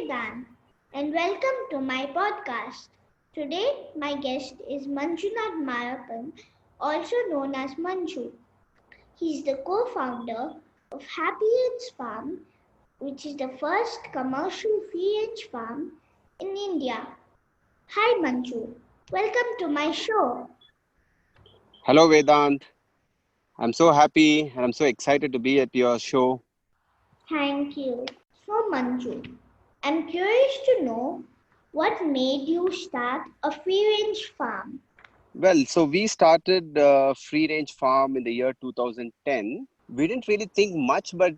Vedanth and welcome to my podcast. Today, my guest is Manjunath Marapan, also known as Manju. He's the co-founder of Happy Hens Farm, which is the first commercial free-range farm in India. Hi Manju, welcome to my show. Hello, Vedant. I'm so happy and I'm so excited to be at your show. Thank you. So Manju, I'm curious to know what made you start a free-range farm. Well, so we started a free range farm in the year 2010. We didn't really think much, but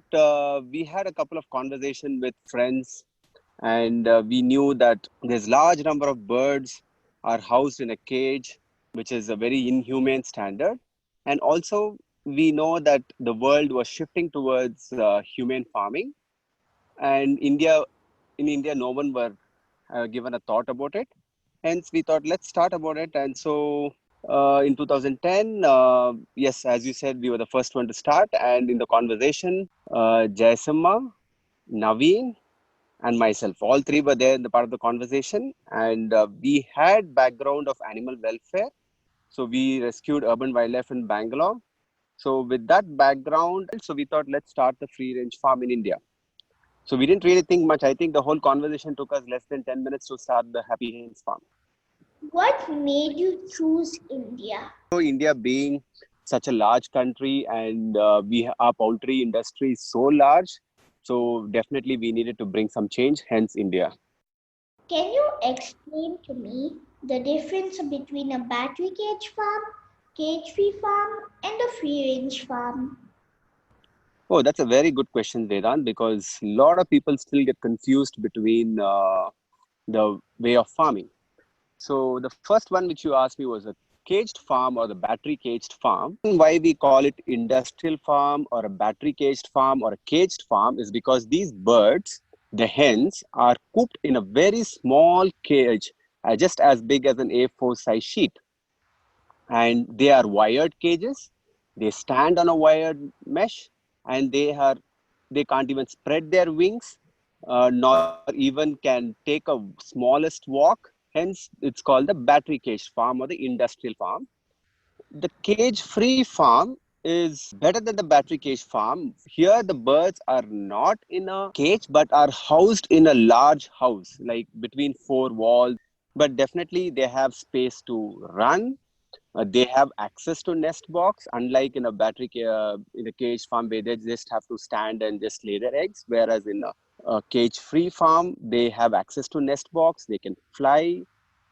we had a couple of conversations with friends, and we knew that there's large number of birds are housed in a cage, which is a very inhumane standard. And also, we know that the world was shifting towards humane farming, and in India, no one were given a thought about it. Hence, we thought, let's start about it. And so in 2010, yes, as you said, we were the first one to start. And in the conversation, Jayasimha, Naveen, and myself, all three were there in the part of the conversation. And we had background of animal welfare. So we rescued urban wildlife in Bangalore. So with that background, so we thought, let's start the free range farm in India. So we didn't really think much. I think the whole conversation took us less than 10 minutes to start the Happy Hens Farm. What made you choose India? So India being such a large country, and our poultry industry is so large, so definitely we needed to bring some change, hence India. Can you explain to me the difference between a battery cage farm, cage-free farm, and a free-range farm? Oh, that's a very good question, Vedant, because a lot of people still get confused between the way of farming. So the first one which you asked me was a caged farm or the battery caged farm. Why we call it industrial farm or a battery caged farm or a caged farm is because these birds, the hens, are cooped in a very small cage, just as big as an A4 size sheet. And they are wired cages. They stand on a wired mesh, and they can't even spread their wings, nor even can take a smallest walk. Hence, it's called the battery cage farm or the industrial farm. The cage-free farm is better than the battery cage farm. Here, the birds are not in a cage, but are housed in a large house, like between four walls. But definitely, they have space to run. They have access to nest box, unlike in a in a cage farm where they just have to stand and just lay their eggs. Whereas in a cage-free farm, they have access to nest box. They can fly,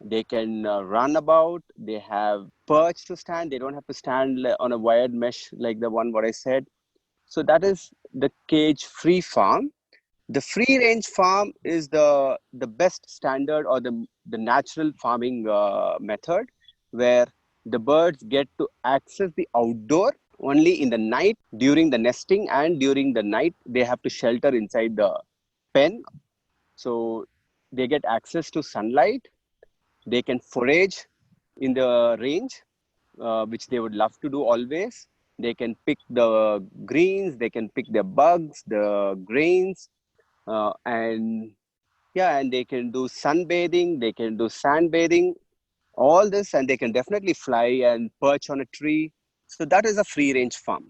they can run about. They have perch to stand. They don't have to stand on a wired mesh like the one what I said. So that is the cage-free farm. The free-range farm is the best standard or the natural farming method, where the birds get to access the outdoor only in the night during the nesting, and during the night they have to shelter inside the pen. So they get access to sunlight. They can forage in the range, which they would love to do always. They can pick the greens, they can pick the bugs, the grains, and yeah, and they can do sunbathing, they can do sand bathing, all this, and they can definitely fly and perch on a tree. So that is a free range farm.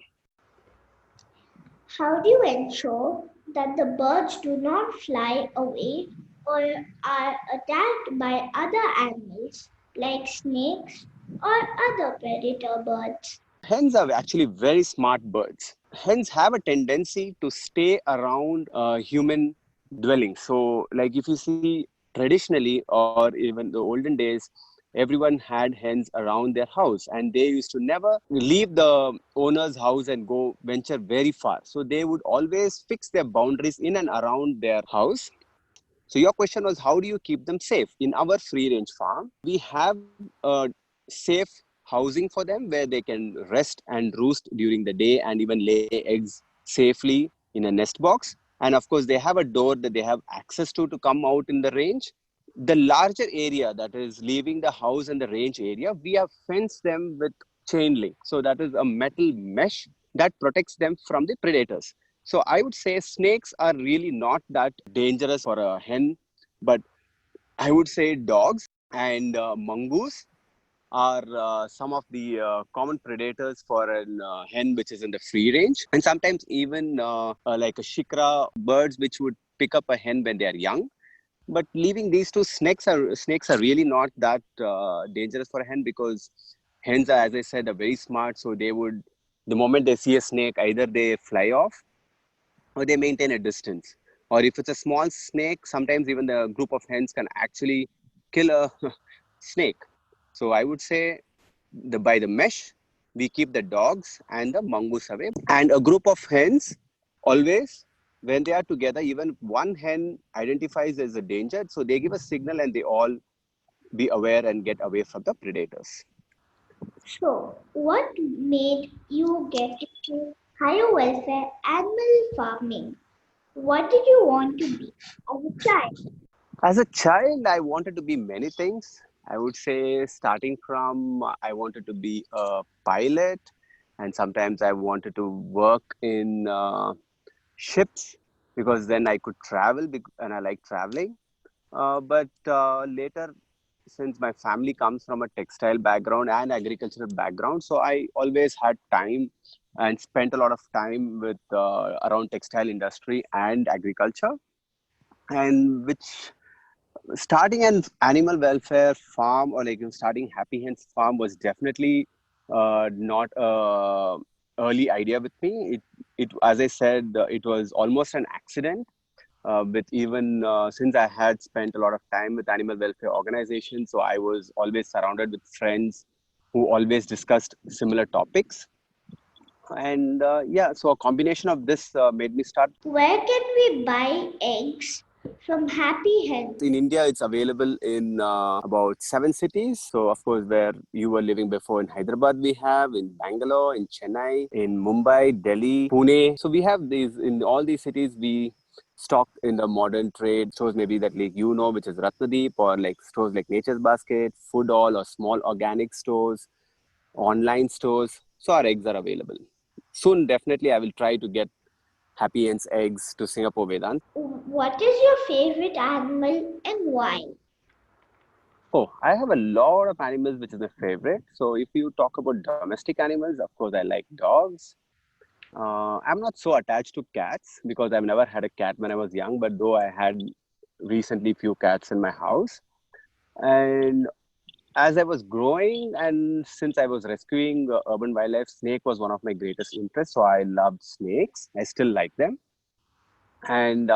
How do you ensure that the birds do not fly away or are attacked by other animals like snakes or other predator birds? Hens are actually very smart birds. Hens have a tendency to stay around human dwellings. So, like if you see traditionally, or even the olden days, everyone had hens around their house, and they used to never leave the owner's house and go venture very far. So, they would always fix their boundaries in and around their house. So your question was, how do you keep them safe? In our free range farm, we have safe housing for them where they can rest and roost during the day and even lay eggs safely in a nest box. And of course, they have a door that they have access to come out in the range. The larger area that is leaving the house and the range area, we have fenced them with chain link. So that is a metal mesh that protects them from the predators. So I would say snakes are really not that dangerous for a hen, but I would say dogs and mongoose are some of the common predators for an hen which is in the free range, and sometimes even like a shikra birds which would pick up a hen when they are young. But leaving these two, snakes are really not that dangerous for a hen, because hens are, as I said, are very smart. So they would, the moment they see a snake, either they fly off or they maintain a distance. Or if it's a small snake, sometimes even the group of hens can actually kill a snake. So I would say by the mesh, we keep the dogs and the mongoose away. And a group of hens always, when they are together, even one hen identifies as a danger. So they give a signal and they all be aware and get away from the predators. So, what made you get into higher welfare animal farming? What did you want to be as a child? As a child, I wanted to be many things. I would say, starting from, I wanted to be a pilot, and sometimes I wanted to work in ships, because then I could travel, and I like traveling. But later, since my family comes from a textile background and agricultural background, so I always had time and spent a lot of time with around textile industry and agriculture, and which starting an animal welfare farm, or like starting Happy Hens Farm, was definitely not a early idea with me. It as I said, it was almost an accident. With even since I had spent a lot of time with animal welfare organizations, so I was always surrounded with friends who always discussed similar topics. And yeah, so a combination of this made me start. Where can we buy eggs from Happy Hens? In India, it's available in about 7 cities. So, of course, where you were living before, in Hyderabad, we have in Bangalore, in Chennai, in Mumbai, Delhi, Pune. So, we have these in all these cities. We stock in the modern trade stores, maybe that like which is Ratnadeep, or like stores like Nature's Basket, Food All, or small organic stores, online stores. So, our eggs are available. Soon, definitely, I will try to get Happy Hens eggs to Singapore, Vedant. What is your favorite animal and why? Oh, I have a lot of animals which is my favorite. So if you talk about domestic animals, of course, I like dogs. I'm not so attached to cats because I've never had a cat when I was young, but though I had recently few cats in my house. And as I was growing, and since I was rescuing urban wildlife, snake was one of my greatest interests. So I loved snakes. I still like them. And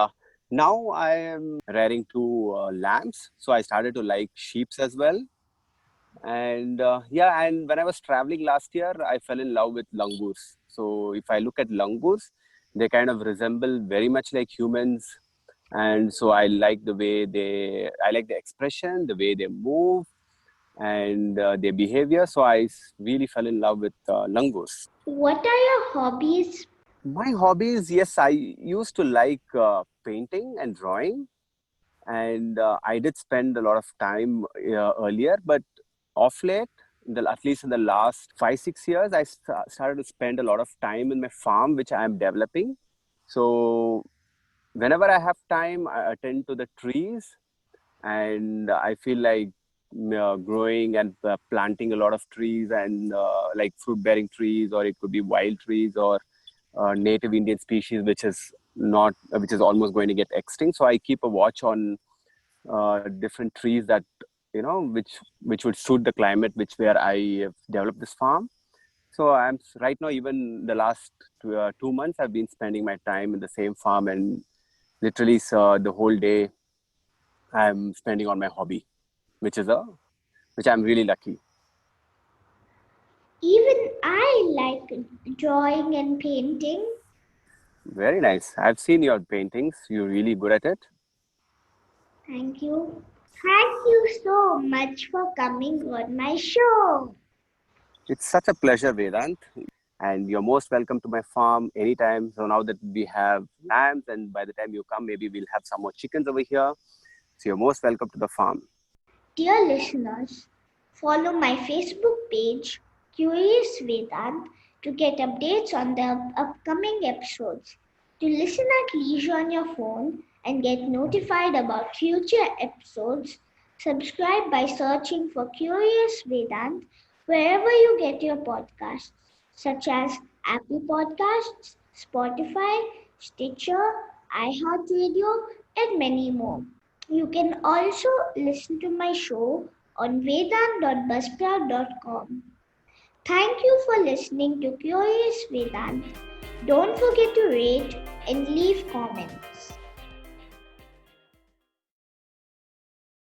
now I am rearing two lambs. So I started to like sheeps as well. And yeah, and when I was traveling last year, I fell in love with langurs. So if I look at langurs, they kind of resemble very much like humans. And so I like I like the expression, the way they move, and their behavior. So really fell in love with langurs. What are your hobbies? My hobbies, yes, I used to like painting and drawing. And I did spend a lot of time earlier, but off late, at least in the last 5-6 years, I started to spend a lot of time in my farm, which I am developing. So whenever I have time, I attend to the trees, and I feel like growing and planting a lot of trees, and like fruit bearing trees, or it could be wild trees, or native Indian species, which is almost going to get extinct. So I keep a watch on different trees that which would suit the climate which where I have developed this farm. So I'm right now, even the last 2 months, I've been spending my time in the same farm, and literally the whole day I'm spending on my hobby, which I'm really lucky. Even I like drawing and painting. Very nice. I've seen your paintings. You're really good at it. Thank you. Thank you so much for coming on my show. It's such a pleasure, Vedant. And you're most welcome to my farm anytime. So now that we have lambs, and by the time you come, maybe we'll have some more chickens over here. So you're most welcome to the farm. Dear listeners, follow my Facebook page, Curious Vedanth, to get updates on the upcoming episodes. To listen at leisure on your phone and get notified about future episodes, subscribe by searching for Curious Vedanth wherever you get your podcasts, such as Apple Podcasts, Spotify, Stitcher, iHeartRadio, and many more. You can also listen to my show on vedant.buzzsprout.com. Thank you for listening to Curious Vedanth. Don't forget to rate and leave comments.